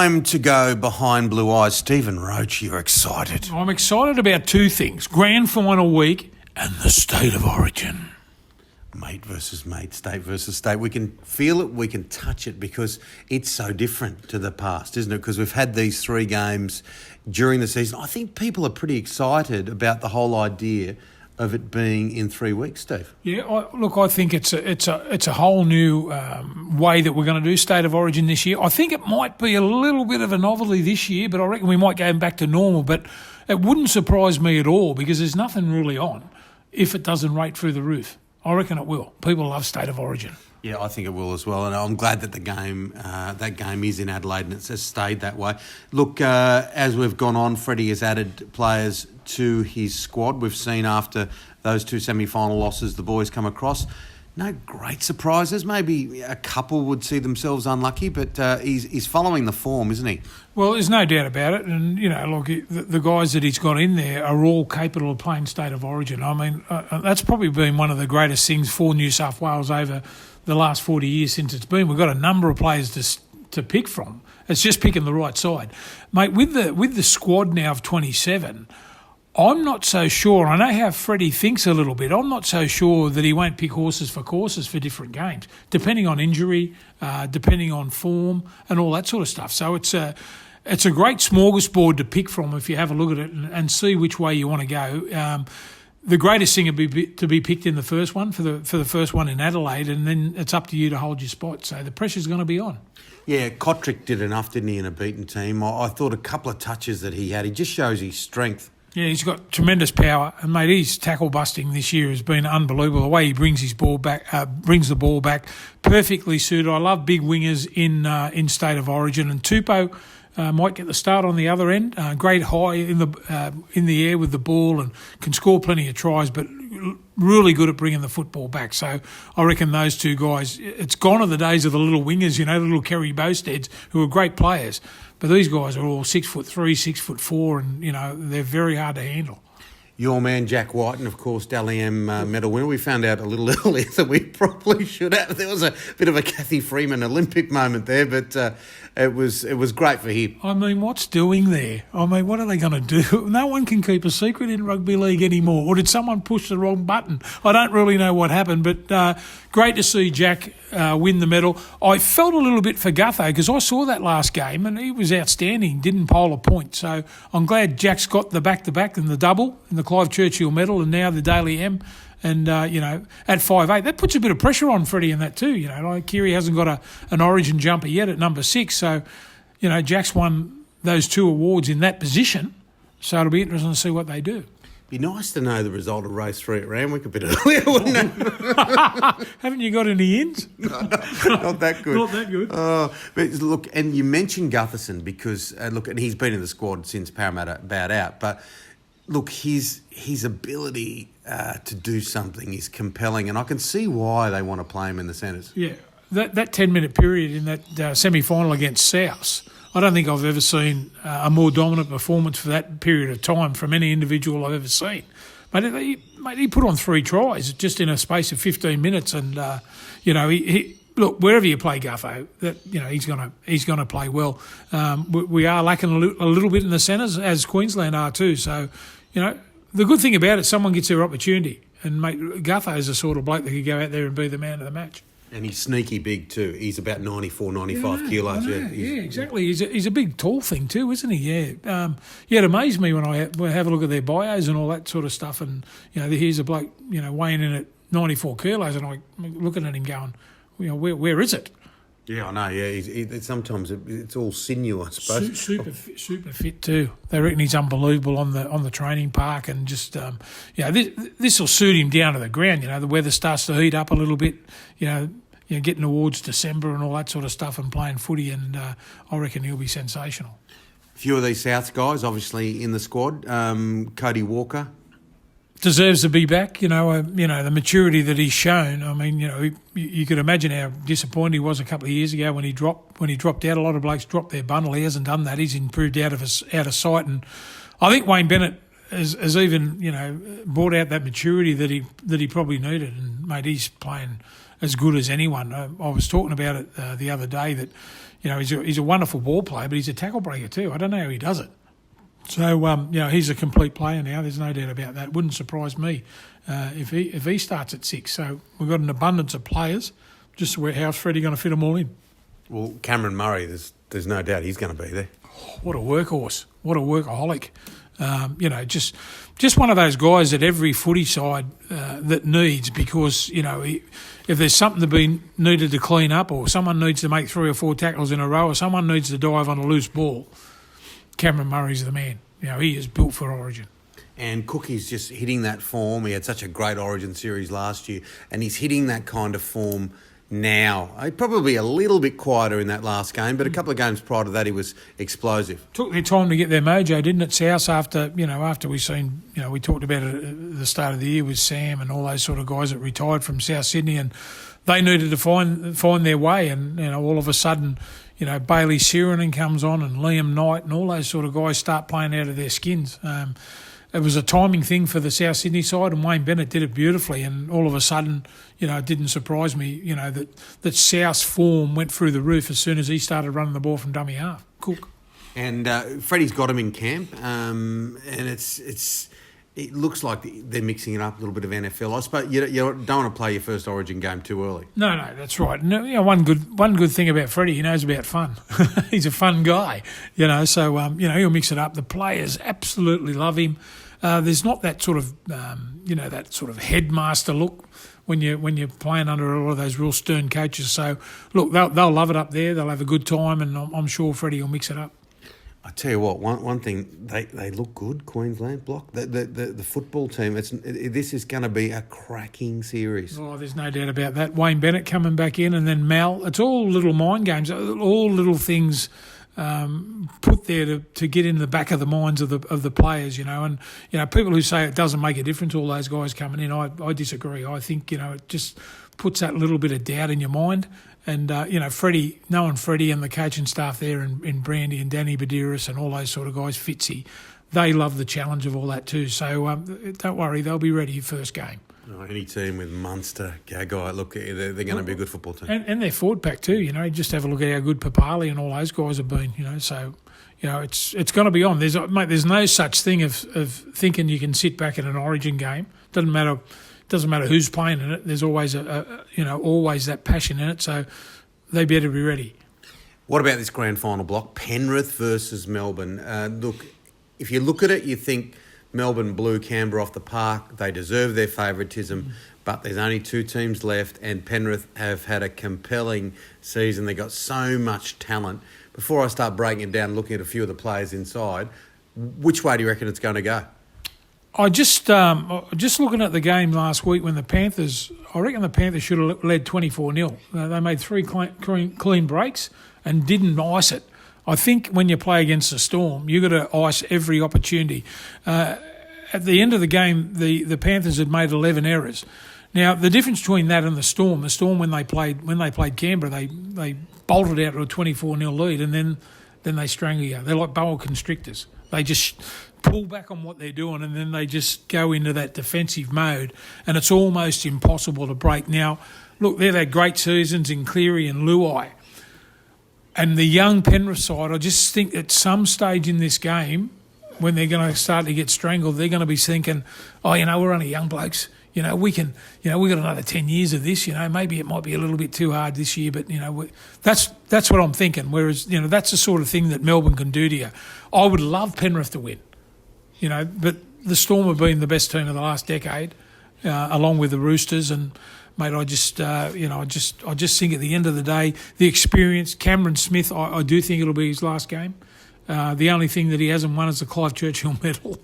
Time to go behind Blue Eyes. Stephen Roach, you're excited. I'm excited about two things. Grand final week and the State of Origin. Mate versus mate, state versus state. We can feel it, we can touch it because it's so different to the past, isn't it? Because we've had these three games during the season. I think people are pretty excited about the whole idea of it being in 3 weeks, Steve. Yeah, I think it's a whole new way that we're going to do State of Origin this year. I think it might be a little bit of a novelty this year, but I reckon we might go back to normal. But it wouldn't surprise me at all because there's nothing really on if it doesn't rate through the roof. I reckon it will. People love State of Origin. Yeah, I think it will as well, and I'm glad that the game is in Adelaide and it's stayed that way. Look, as we've gone on, Freddie has added players to his squad. We've seen after those two semi-final losses the boys come across. No great surprises. Maybe a couple would see themselves unlucky, but he's following the form, isn't he? Well, there's no doubt about it. And, you know, look, the guys that he's got in there are all capable of playing State of Origin. I mean, that's probably been one of the greatest things for New South Wales over the last 40 years since it's been. We've got a number of players to pick from. It's just picking the right side. Mate, with the squad now of 27, I'm not so sure. I know how Freddie thinks a little bit. I'm not so sure that he won't pick horses for courses for different games, depending on injury, depending on form and all that sort of stuff. So it's a great smorgasbord to pick from if you have a look at it and see which way you want to go. The greatest thing would be to be picked in the first one for the first one in Adelaide, and then it's up to you to hold your spot. So the pressure's going to be on. Yeah, Kotrick did enough, didn't he, in a beaten team? I thought a couple of touches that he had, he just shows his strength. Yeah, he's got tremendous power, and mate, his tackle busting this year has been unbelievable. The way he brings the ball back, perfectly suited. I love big wingers in State of Origin, and Tupou might get the start on the other end. Great high in the air with the ball and can score plenty of tries, but really good at bringing the football back. So I reckon those two guys, it's gone are the days of the little wingers, you know, the little Kerry Bosteds, who are great players. But these guys are all 6'3", 6'4", and, you know, they're very hard to handle. Your man, Jack White, and of course, Dally M medal winner. We found out a little earlier that we probably should have. There was a bit of a Kathy Freeman Olympic moment there, but it was great for him. I mean, what's doing there? I mean, what are they going to do? No one can keep a secret in rugby league anymore. Or did someone push the wrong button? I don't really know what happened, but great to see Jack win the medal. I felt a little bit for Gutho because I saw that last game and he was outstanding, didn't poll a point. So I'm glad Jack's got the back-to-back and the double and the Clive Churchill medal and now the Daly M. And, you know, at 5'8", that puts a bit of pressure on Freddie in that too. You know, like Kiri hasn't got an Origin jumper yet at number 6. So, you know, Jack's won those two awards in that position. So it'll be interesting to see what they do. Be nice to know the result of race 3 at Randwick a bit earlier, wouldn't it? Haven't you got any ins? No, not that good. Not that good. But look, and you mentioned Gutherson because, look, and he's been in the squad since Parramatta bowed out, but look, his ability to do something is compelling, and I can see why they want to play him in the centres. Yeah, that 10-minute period in that semi-final against South, I don't think I've ever seen a more dominant performance for that period of time from any individual I've ever seen. Mate, he put on 3 tries just in a space of 15 minutes, and you know, he look, wherever you play Gutho, that, you know, he's gonna play well. We are lacking a little bit in the centres, as Queensland are too. So, you know, the good thing about it, someone gets their opportunity, and mate, Gutho's the sort of bloke that could go out there and be the man of the match. And he's sneaky big too. He's about 94, 95 kilos. Yeah, exactly. He's a big, tall thing too, isn't he? Yeah. It amazed me when I have a look at their bios and all that sort of stuff. And, you know, here's a bloke, you know, weighing in at 94 kilos, and I'm looking at him going, you know, where is it? Yeah, I know. Yeah, sometimes it's all sinew, I suppose. Super fit too. They reckon he's unbelievable on the training park, and just this will suit him down to the ground. You know, the weather starts to heat up a little bit. You know, getting towards December and all that sort of stuff, and playing footy, and I reckon he'll be sensational. A few of these South guys, obviously in the squad. Cody Walker deserves to be back. You know, the maturity that he's shown. I mean, you know, you could imagine how disappointed he was a couple of years ago when he dropped out. A lot of blokes dropped their bundle. He hasn't done that. He's improved out of sight, and I think Wayne Bennett has even, you know, brought out that maturity that he probably needed. And mate, he's playing as good as anyone. I was talking about it the other day that, he's a wonderful ball player, but he's a tackle breaker too. I don't know how he does it. So, he's a complete player now. There's no doubt about that. Wouldn't surprise me if he starts at 6. So we've got an abundance of players. Just how's Freddie going to fit them all in? Well, Cameron Murray, there's no doubt he's going to be there. What a workhorse. What a workaholic. Just one of those guys that every footy side that needs, because, if there's something to be needed to clean up, or someone needs to make 3 or 4 tackles in a row, or someone needs to dive on a loose ball, Cameron Murray's the man. He is built for Origin. And Cookie's just hitting that form. He had such a great Origin series last year, and he's hitting that kind of form now. Probably a little bit quieter in that last game, but a couple of games prior to that he was explosive. Took their time to get their mojo, didn't it, South? After we seen, we talked about it at the start of the year with Sam and all those sort of guys that retired from South Sydney, and they needed to find their way. And all of a sudden, Bailey Siranen comes on, and Liam Knight, and all those sort of guys start playing out of their skins. It was a timing thing for the South Sydney side, and Wayne Bennett did it beautifully. And all of a sudden, it didn't surprise me, that South's form went through the roof as soon as he started running the ball from dummy half. Cook. And Freddie's got him in camp, and it looks like they're mixing it up a little bit of NFL. I suppose you don't want to play your first Origin game too early. No, that's right. No, one good thing about Freddie, he knows about fun. He's a fun guy, So he'll mix it up. The players absolutely love him. There's not that sort of that sort of headmaster look when you're playing under a lot of those real stern coaches. So look, they'll love it up there. They'll have a good time, and I'm sure Freddie will mix it up. I tell you what, one thing, they look good, Queensland block. The football team, this is going to be a cracking series. Oh, there's no doubt about that. Wayne Bennett coming back in, and then Mal. It's all little mind games, all little things put there to get in the back of the minds of the players, And people who say it doesn't make a difference, all those guys coming in, I disagree. I think it just puts that little bit of doubt in your mind. And, Freddie, knowing Freddie and the coaching staff there in Brandy and Danny Badiris and all those sort of guys, Fitzy, they love the challenge of all that too. So don't worry, they'll be ready first game. Any team with Munster, Gagai, look, they're going to be a good football team. And their forward pack too, just have a look at how good Papali and all those guys have been, So, it's going to be on. There's no such thing of thinking you can sit back at an Origin game. Doesn't matter who's playing in it. There's always always that passion in it. So they better be ready. What about this grand final block? Penrith versus Melbourne. Look, if you look at it, you think Melbourne blew Canberra off the park. They deserve their favouritism, but there's only 2 teams left, and Penrith have had a compelling season. They got so much talent. Before I start breaking it down, looking at a few of the players inside, which way do you reckon it's going to go? I just looking at the game last week when I reckon the Panthers should have led 24-0. They made 3 clean breaks and didn't ice it. I think when you play against the Storm, you've got to ice every opportunity. At the end of the game, the Panthers had made 11 errors. Now, the difference between that and the Storm when they played Canberra, they bolted out to a 24-0 lead, and then they strangle you. They're like boa constrictors. They just pull back on what they're doing, and then they just go into that defensive mode, and it's almost impossible to break. Now, look, they've had great seasons in Cleary and Luai. And the young Penrith side, I just think at some stage in this game, when they're going to start to get strangled, they're going to be thinking, we're only young blokes. We can, we've got another 10 years of this, maybe it might be a little bit too hard this year, but, that's what I'm thinking. Whereas, that's the sort of thing that Melbourne can do to you. I would love Penrith to win, but the Storm have been the best team of the last decade, along with the Roosters. And, mate, I just think at the end of the day, the experience, Cameron Smith, I do think it'll be his last game. The only thing that he hasn't won is the Clive Churchill medal.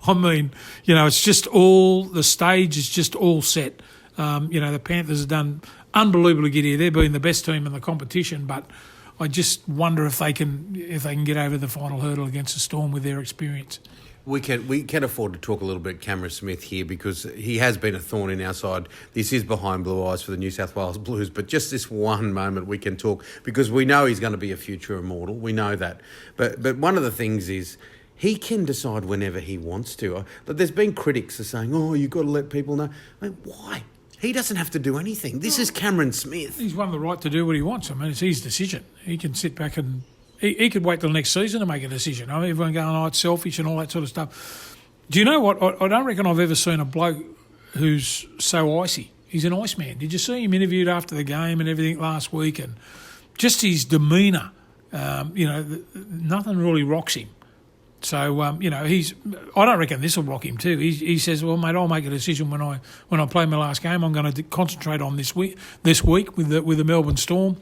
I mean, it's just the stage is just all set. The Panthers have done unbelievably good here. They've been the best team in the competition, but I just wonder if they can get over the final hurdle against the Storm with their experience. We can afford to talk a little bit Cameron Smith here because he has been a thorn in our side. This is behind blue eyes for the New South Wales Blues, but just this one moment we can talk because we know he's going to be a future immortal. We know that. But one of the things is he can decide whenever he wants to. But there's been critics are saying, you've got to let people know. I mean, why? He doesn't have to do anything. This is Cameron Smith. He's won the right to do what he wants. I mean, it's his decision. He can sit back and he could wait till next season to make a decision. I mean, everyone going, oh, it's selfish and all that sort of stuff. Do you know what? I don't reckon I've ever seen a bloke who's so icy. He's an iceman. Did you see him interviewed after the game and everything last week? And just his demeanour, nothing really rocks him. So, I don't reckon this will rock him too. He says, well, mate, I'll make a decision when I play my last game. I'm going to concentrate on this week with the Melbourne Storm.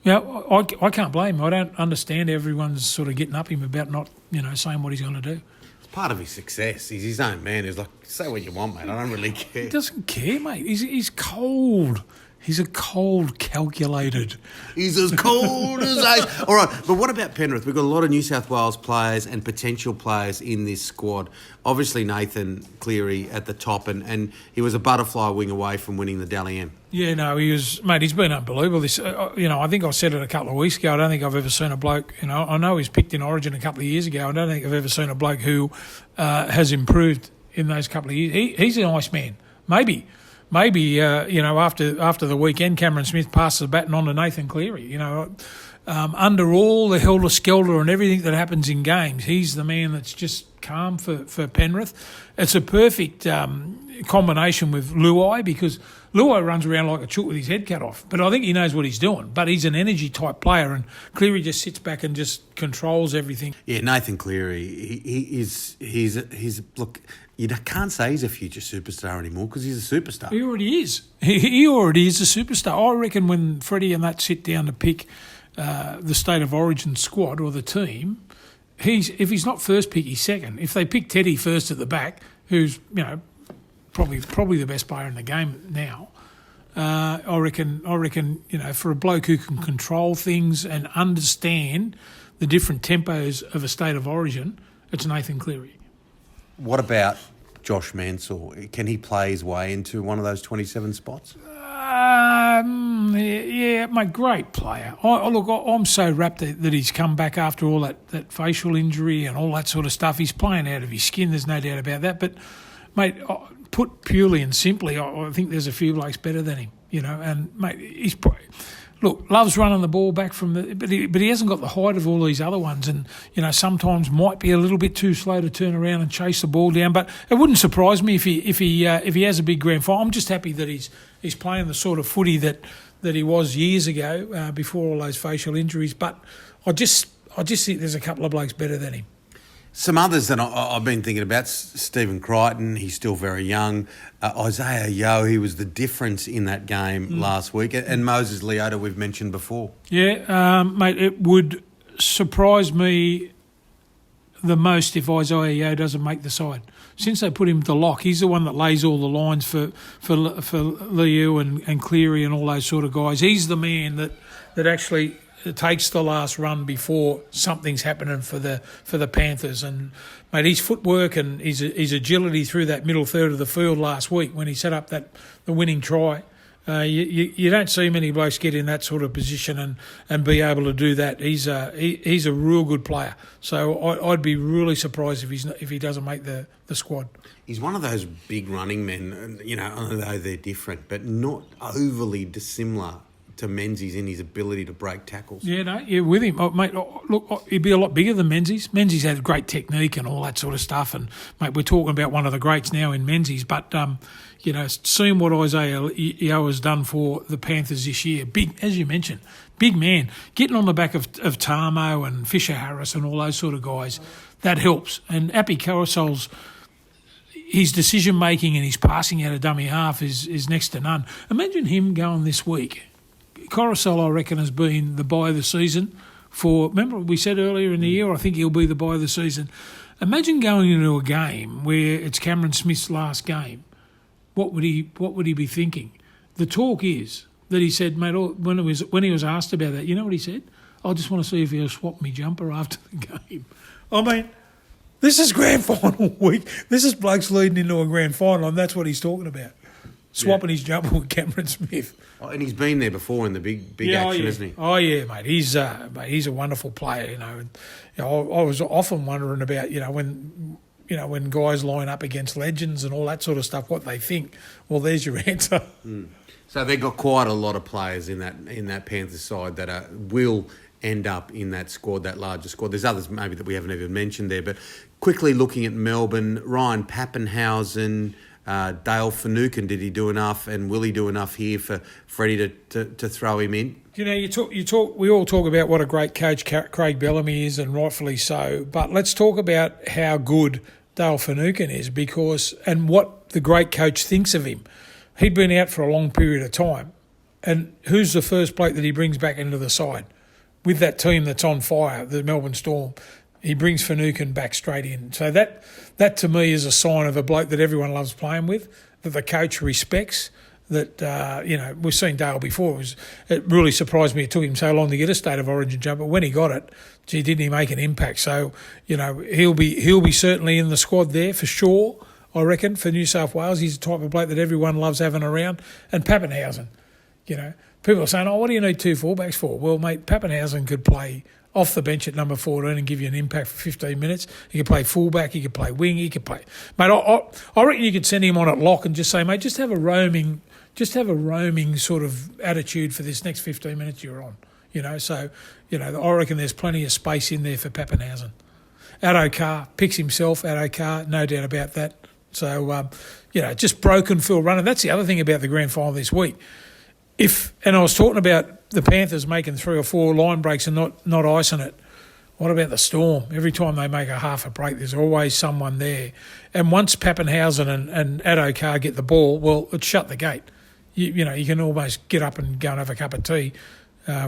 I can't blame him. I don't understand everyone's sort of getting up him about not, saying what he's going to do. It's part of his success. He's his own man. He's like, say what you want, mate. I don't really care. He doesn't care, mate. He's cold. He's a cold, calculated. He's as cold as ice. All right, but what about Penrith? We've got a lot of New South Wales players and potential players in this squad. Obviously, Nathan Cleary at the top, and he was a butterfly wing away from winning the Dally M. Yeah, no, he was, mate. He's been unbelievable. This, I think I said it a couple of weeks ago. I don't think I've ever seen a bloke. I know he's picked in Origin a couple of years ago. I don't think I've ever seen a bloke who has improved in those couple of years. He's a nice man. Maybe, after the weekend, Cameron Smith passes the baton on to Nathan Cleary. Under all the helter-skelter and everything that happens in games, he's the man that's just calm for Penrith. It's a perfect combination with Luai, because Luai runs around like a chook with his head cut off. But I think he knows what he's doing. But he's an energy-type player, and Cleary just sits back and just controls everything. Yeah, Nathan Cleary, he's look... You can't say he's a future superstar anymore because he's a superstar. He already is. He already is a superstar. I reckon when Freddie and that sit down to pick the State of Origin squad or the team, if he's not first pick, he's second. If they pick Teddy first at the back, who's probably the best player in the game now, I reckon for a bloke who can control things and understand the different tempos of a State of Origin, it's Nathan Cleary. What about Josh Mansell? Can he play his way into one of those 27 spots? Yeah, mate, great player. I'm so rapt that he's come back after all that facial injury and all that sort of stuff. He's playing out of his skin, there's no doubt about that. But, mate, put purely and simply, I think there's a few blokes better than him, and, mate, he's... loves running the ball back from but he hasn't got the height of all these other ones, and sometimes might be a little bit too slow to turn around and chase the ball down. But it wouldn't surprise me if he has a big grand final. I'm just happy that he's playing the sort of footy that he was years ago before all those facial injuries. But I just think there's a couple of blokes better than him. Some others that I've been thinking about, Stephen Crichton, he's still very young. Isaiah Yeo, he was the difference in that game last week. And Moses Leota, we've mentioned before. Yeah, mate, it would surprise me the most if Isaiah Yeo doesn't make the side. Since they put him to lock, he's the one that lays all the lines for Liu and Cleary and all those sort of guys. He's the man that actually... It takes the last run before something's happening for the Panthers. And, mate, his footwork and his agility through that middle third of the field last week when he set up the winning try, you don't see many blokes get in that sort of position and be able to do that. He's a real good player. So I'd be really surprised if he doesn't make the squad. He's one of those big running men, although they're different, but not overly dissimilar to Menzies in his ability to break tackles. Yeah, no, you're with him. Mate, look, he'd be a lot bigger than Menzies. Menzies had great technique and all that sort of stuff. And, mate, we're talking about one of the greats now in Menzies. But, seeing what Isaiah Yeo has done for the Panthers this year, big, as you mentioned, big man, getting on the back of Tamo and Fisher Harris and all those sort of guys, that helps. And Api Carousel's his decision-making and his passing out of dummy half is next to none. Imagine him going this week. Carousel, I reckon, has been the buy of the season remember we said earlier in the year, I think he'll be the buy of the season. Imagine going into a game where it's Cameron Smith's last game. What would he be thinking? The talk is that he said, mate, when he was asked about that, you know what he said? I just want to see if he'll swap me jumper after the game. I mean, this is grand final week. This is blokes leading into a grand final, and that's what he's talking about. Swapping his jumper with Cameron Smith. Oh, and he's been there before in the big action, hasn't he? Oh, yeah, mate. He's a wonderful player, I was often wondering about, when, when guys line up against legends and all that sort of stuff, what they think. Well, there's your answer. So they've got quite a lot of players in that Panthers side that will end up in that squad, that larger squad. There's others maybe that we haven't even mentioned there. But quickly looking at Melbourne, Ryan Pappenhausen, Dale Finucane, did he do enough? And will he do enough here for Freddie to throw him in? You talk. We all talk about what a great coach Craig Bellamy is, and rightfully so. But let's talk about how good Dale Finucane is, and what the great coach thinks of him. He'd been out for a long period of time, and who's the first bloke that he brings back into the side with that team that's on fire, the Melbourne Storm? He brings Finucane back straight in. So that to me is a sign of a bloke that everyone loves playing with, that the coach respects. That we've seen Dale before. It really surprised me it took him so long to get a State of Origin jump, but when he got it, didn't he make an impact? So he'll be certainly in the squad there for sure. I reckon for New South Wales, he's the type of bloke that everyone loves having around. And Pappenhausen, people are saying, "Oh, what do you need 2 fullbacks for?" Well, mate, Pappenhausen could play off the bench at number 14 and give you an impact for 15 minutes. He could play fullback, he could play wing, he could play. Mate, I reckon you could send him on at lock and just say, mate, just have a roaming sort of attitude for this next 15 minutes you're on. I reckon there's plenty of space in there for Pappenhausen. Addo-Carr picks himself, Addo-Carr, no doubt about that. So, just broken Phil Runner. That's the other thing about the grand final this week. And I was talking about the Panthers making 3 or 4 line breaks and not icing it. What about the Storm? Every time they make a half a break, there's always someone there. And once Pappenhausen and Addo-Carr get the ball, well, it's shut the gate. You can almost get up and go and have a cup of tea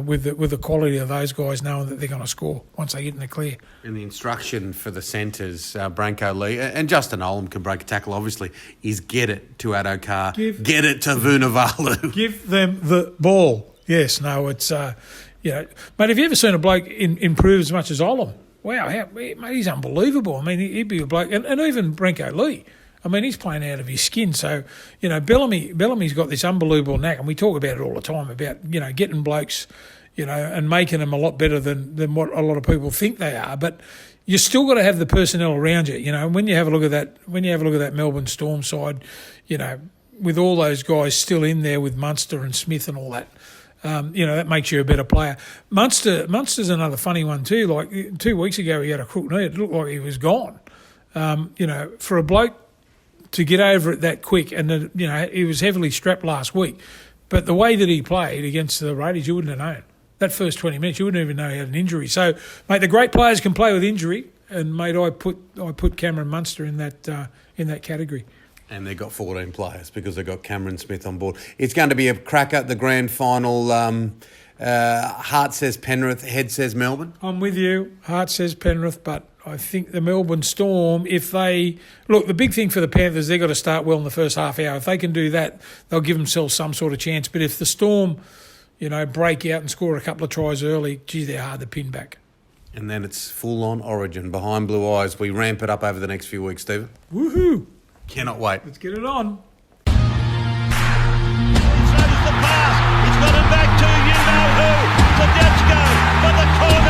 with the quality of those guys, knowing that they're going to score once they get in the clear. And the instruction for the centres, Branko Lee, and Justin Olam can break a tackle, obviously, is get it to Addo-Carr, get it to Vunivalu. Give them the ball. Yes, no, it's, mate, have you ever seen a bloke improve as much as Olam? Wow, mate, he's unbelievable. I mean, he'd be a bloke, and even Branko Lee. I mean, he's playing out of his skin. So, Bellamy's got this unbelievable knack, and we talk about it all the time, about, getting blokes, and making them a lot better than what a lot of people think they are. But you still got to have the personnel around you, and when you have a look at that Melbourne Storm side, with all those guys still in there with Munster and Smith and all that, that makes you a better player. Munster's another funny one too. Like 2 weeks ago, he had a crook knee. It looked like he was gone. For a bloke to get over it that quick, and he was heavily strapped last week. But the way that he played against the Raiders, you wouldn't have known. That first 20 minutes, you wouldn't even know he had an injury. So, mate, the great players can play with injury, and mate, I put Cameron Munster in that category. And they've got 14 players because they've got Cameron Smith on board. It's going to be a cracker, the grand final. Heart says Penrith, head says Melbourne. I'm with you. Heart says Penrith, but I think the Melbourne Storm, the big thing for the Panthers, they've got to start well in the first half hour. If they can do that, they'll give themselves some sort of chance. But if the Storm, break out and score a couple of tries early, they're hard to pin back. And then it's full-on Origin behind Blue Eyes. We ramp it up over the next few weeks, Stephen. Woohoo! Cannot wait. Let's get it on. He throws the pass. He's got it back to you-know-who. Tedesco for the corner.